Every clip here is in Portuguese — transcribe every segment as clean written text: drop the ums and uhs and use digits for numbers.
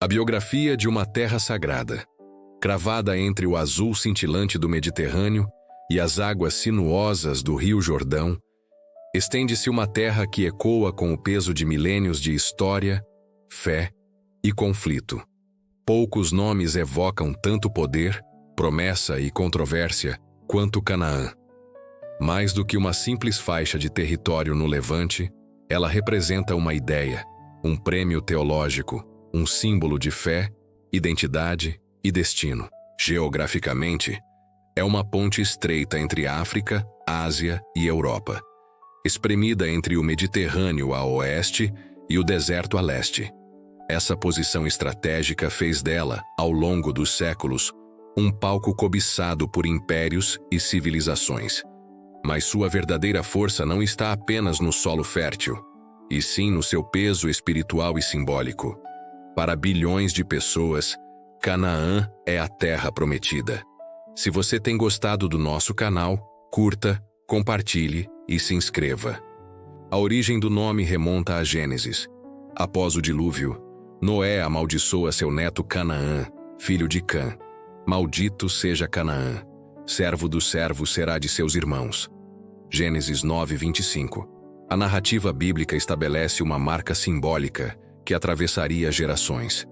A biografia de uma terra sagrada, cravada entre o azul cintilante do Mediterrâneo e as águas sinuosas do Rio Jordão, estende-se uma terra que ecoa com o peso de milênios de história, fé e conflito. Poucos nomes evocam tanto poder, promessa e controvérsia quanto Canaã. Mais do que uma simples faixa de território no Levante, ela representa uma ideia, um prêmio teológico, um símbolo de fé, identidade e destino. Geograficamente, é uma ponte estreita entre África, Ásia e Europa, espremida entre o Mediterrâneo a oeste e o deserto a leste. Essa posição estratégica fez dela, ao longo dos séculos, um palco cobiçado por impérios e civilizações. Mas sua verdadeira força não está apenas no solo fértil, e sim no seu peso espiritual e simbólico. Para bilhões de pessoas, Canaã é a terra prometida. Se você tem gostado do nosso canal, curta, compartilhe e se inscreva. A origem do nome remonta a Gênesis. Após o dilúvio, Noé amaldiçoa seu neto Canaã, filho de Cã. Maldito seja Canaã, servo do servo será de seus irmãos. Gênesis 9:25. A narrativa bíblica estabelece uma marca simbólica que atravessaria gerações.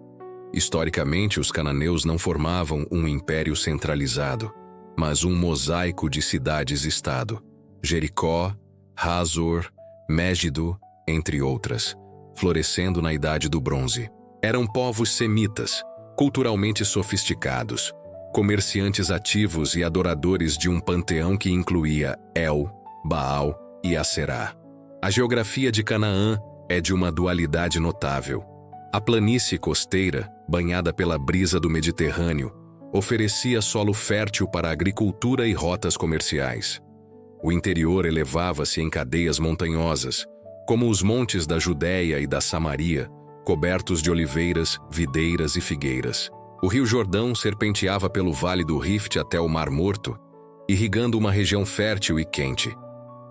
Historicamente, os cananeus não formavam um império centralizado, mas um mosaico de cidades-estado. Jericó, Hazor, Mégido, entre outras, florescendo na Idade do Bronze. Eram povos semitas, culturalmente sofisticados, comerciantes ativos e adoradores de um panteão que incluía El, Baal e Aserá. A geografia de Canaã é de uma dualidade notável. A planície costeira, banhada pela brisa do Mediterrâneo, oferecia solo fértil para a agricultura e rotas comerciais. O interior elevava-se em cadeias montanhosas, como os montes da Judéia e da Samaria, cobertos de oliveiras, videiras e figueiras. O Rio Jordão serpenteava pelo Vale do Rift até o Mar Morto, irrigando uma região fértil e quente,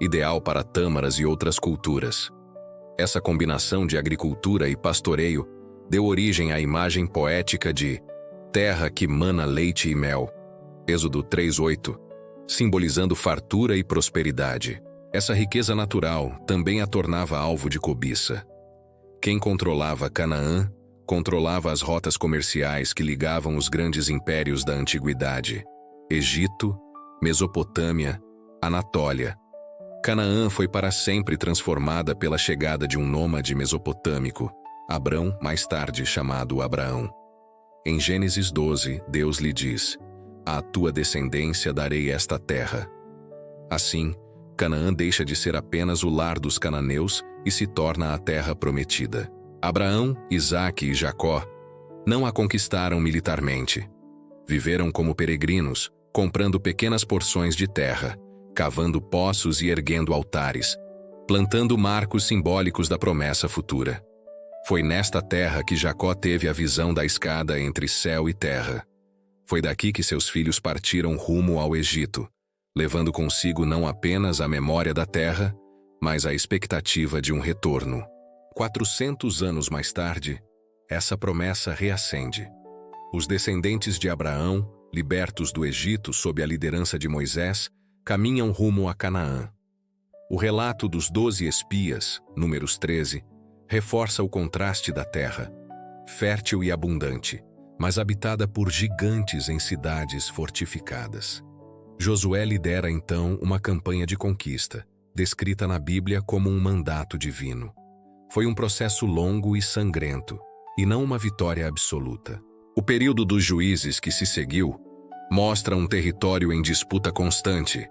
ideal para tâmaras e outras culturas. Essa combinação de agricultura e pastoreio deu origem à imagem poética de terra que mana leite e mel, Êxodo 3:8, simbolizando fartura e prosperidade. Essa riqueza natural também a tornava alvo de cobiça. Quem controlava Canaã, controlava as rotas comerciais que ligavam os grandes impérios da antiguidade: Egito, Mesopotâmia, Anatólia. Canaã foi para sempre transformada pela chegada de um nômade mesopotâmico, Abrão, mais tarde chamado Abraão. Em Gênesis 12, Deus lhe diz: "À tua descendência darei esta terra." Assim, Canaã deixa de ser apenas o lar dos cananeus e se torna a terra prometida. Abraão, Isaque e Jacó não a conquistaram militarmente. Viveram como peregrinos, comprando pequenas porções de terra, cavando poços e erguendo altares, plantando marcos simbólicos da promessa futura. Foi nesta terra que Jacó teve a visão da escada entre céu e terra. Foi daqui que seus filhos partiram rumo ao Egito, levando consigo não apenas a memória da terra, mas a expectativa de um retorno. 400 anos mais tarde, essa promessa reacende. Os descendentes de Abraão, libertos do Egito sob a liderança de Moisés, caminham rumo a Canaã. O relato dos 12 espias, Números 13, reforça o contraste da terra, fértil e abundante, mas habitada por gigantes em cidades fortificadas. Josué lidera então uma campanha de conquista, descrita na Bíblia como um mandato divino. Foi um processo longo e sangrento, e não uma vitória absoluta. O período dos juízes que se seguiu mostra um território em disputa constante,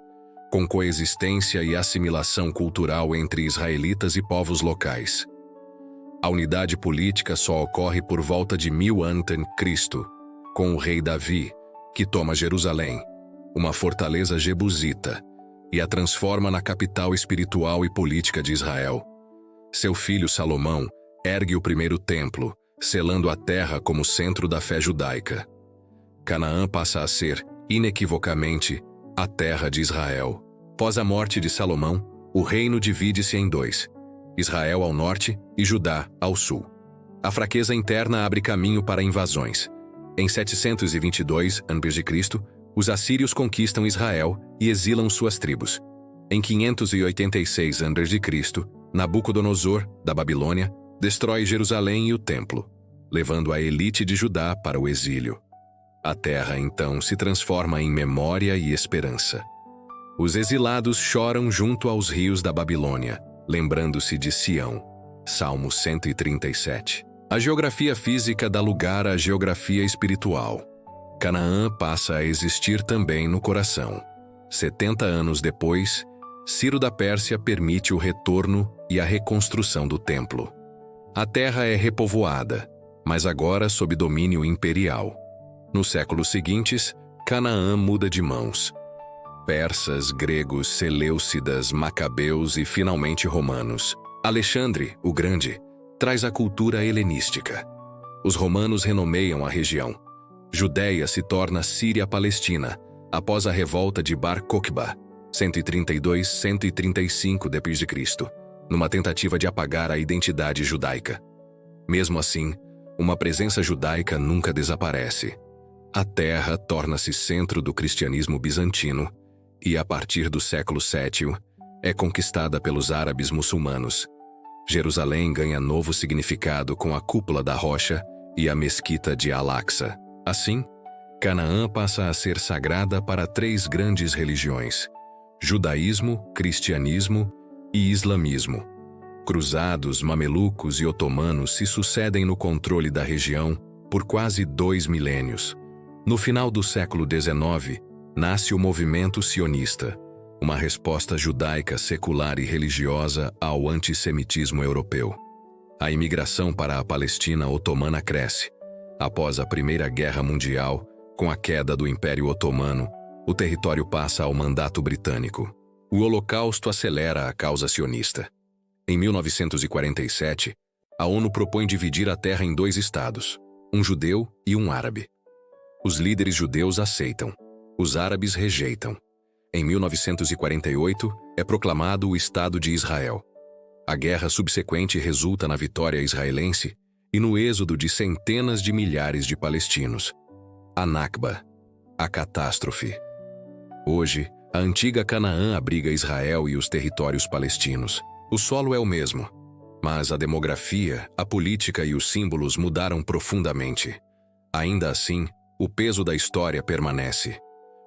com coexistência e assimilação cultural entre israelitas e povos locais. A unidade política só ocorre por volta de 1000 a.C., com o rei Davi, que toma Jerusalém, uma fortaleza jebusita, e a transforma na capital espiritual e política de Israel. Seu filho Salomão ergue o primeiro templo, selando a terra como centro da fé judaica. Canaã passa a ser, inequivocamente, a terra de Israel. Pós a morte de Salomão, o reino divide-se em dois: Israel ao norte e Judá ao sul. A fraqueza interna abre caminho para invasões. Em 722 a.C., os assírios conquistam Israel e exilam suas tribos. Em 586 a.C., Nabucodonosor, da Babilônia, destrói Jerusalém e o templo, levando a elite de Judá para o exílio. A terra, então, se transforma em memória e esperança. Os exilados choram junto aos rios da Babilônia, lembrando-se de Sião. Salmo 137. A geografia física dá lugar à geografia espiritual. Canaã passa a existir também no coração. 70 anos depois, Ciro da Pérsia permite o retorno e a reconstrução do templo. A terra é repovoada, mas agora sob domínio imperial. Nos séculos seguintes, Canaã muda de mãos. Persas, gregos, seleucidas, macabeus e finalmente romanos. Alexandre, o Grande, traz a cultura helenística. Os romanos renomeiam a região. Judéia se torna Síria-Palestina, após a revolta de Bar Kokhba, 132-135 d.C., numa tentativa de apagar a identidade judaica. Mesmo assim, uma presença judaica nunca desaparece. A terra torna-se centro do cristianismo bizantino e, a partir do século VII, é conquistada pelos árabes muçulmanos. Jerusalém ganha novo significado com a Cúpula da Rocha e a Mesquita de Al-Aqsa. Assim, Canaã passa a ser sagrada para 3 grandes religiões: judaísmo, cristianismo e islamismo. Cruzados, mamelucos e otomanos se sucedem no controle da região por quase 2 milênios. No final do século XIX, nasce o movimento sionista, uma resposta judaica secular e religiosa ao antissemitismo europeu. A imigração para a Palestina otomana cresce. Após a Primeira Guerra Mundial, com a queda do Império Otomano, o território passa ao mandato britânico. O Holocausto acelera a causa sionista. Em 1947, a ONU propõe dividir a terra em 2 estados, um judeu e um árabe. Os líderes judeus aceitam, os árabes rejeitam. Em 1948, é proclamado o Estado de Israel. A guerra subsequente resulta na vitória israelense e no êxodo de centenas de milhares de palestinos. A Nakba, a catástrofe. Hoje, a antiga Canaã abriga Israel e os territórios palestinos. O solo é o mesmo, mas a demografia, a política e os símbolos mudaram profundamente. Ainda assim, o peso da história permanece.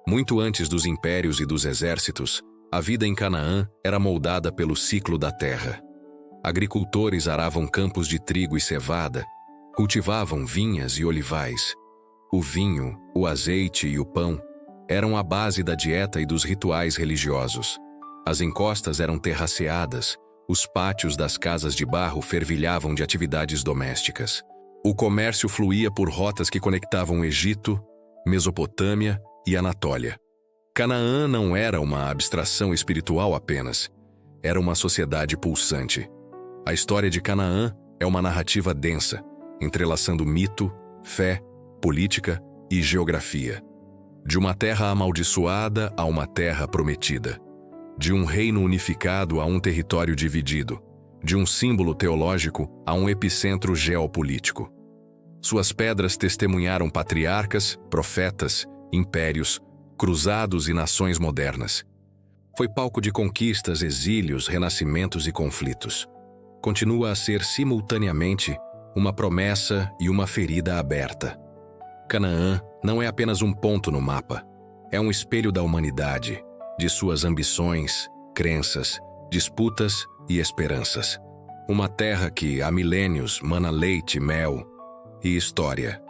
Muito antes dos impérios e dos exércitos, a vida em Canaã era moldada pelo ciclo da terra. Agricultores aravam campos de trigo e cevada, cultivavam vinhas e olivais. O vinho, o azeite e o pão eram a base da dieta e dos rituais religiosos. As encostas eram terraceadas, os pátios das casas de barro fervilhavam de atividades domésticas. O comércio fluía por rotas que conectavam Egito, Mesopotâmia e Anatólia. Canaã não era uma abstração espiritual apenas, era uma sociedade pulsante. A história de Canaã é uma narrativa densa, entrelaçando mito, fé, política e geografia. De uma terra amaldiçoada a uma terra prometida. De um reino unificado a um território dividido. De um símbolo teológico a um epicentro geopolítico. Suas pedras testemunharam patriarcas, profetas, impérios, cruzados e nações modernas. Foi palco de conquistas, exílios, renascimentos e conflitos. Continua a ser simultaneamente uma promessa e uma ferida aberta. Canaã não é apenas um ponto no mapa. É um espelho da humanidade, de suas ambições, crenças, disputas e esperanças. Uma terra que, há milênios, mana leite, mel e história.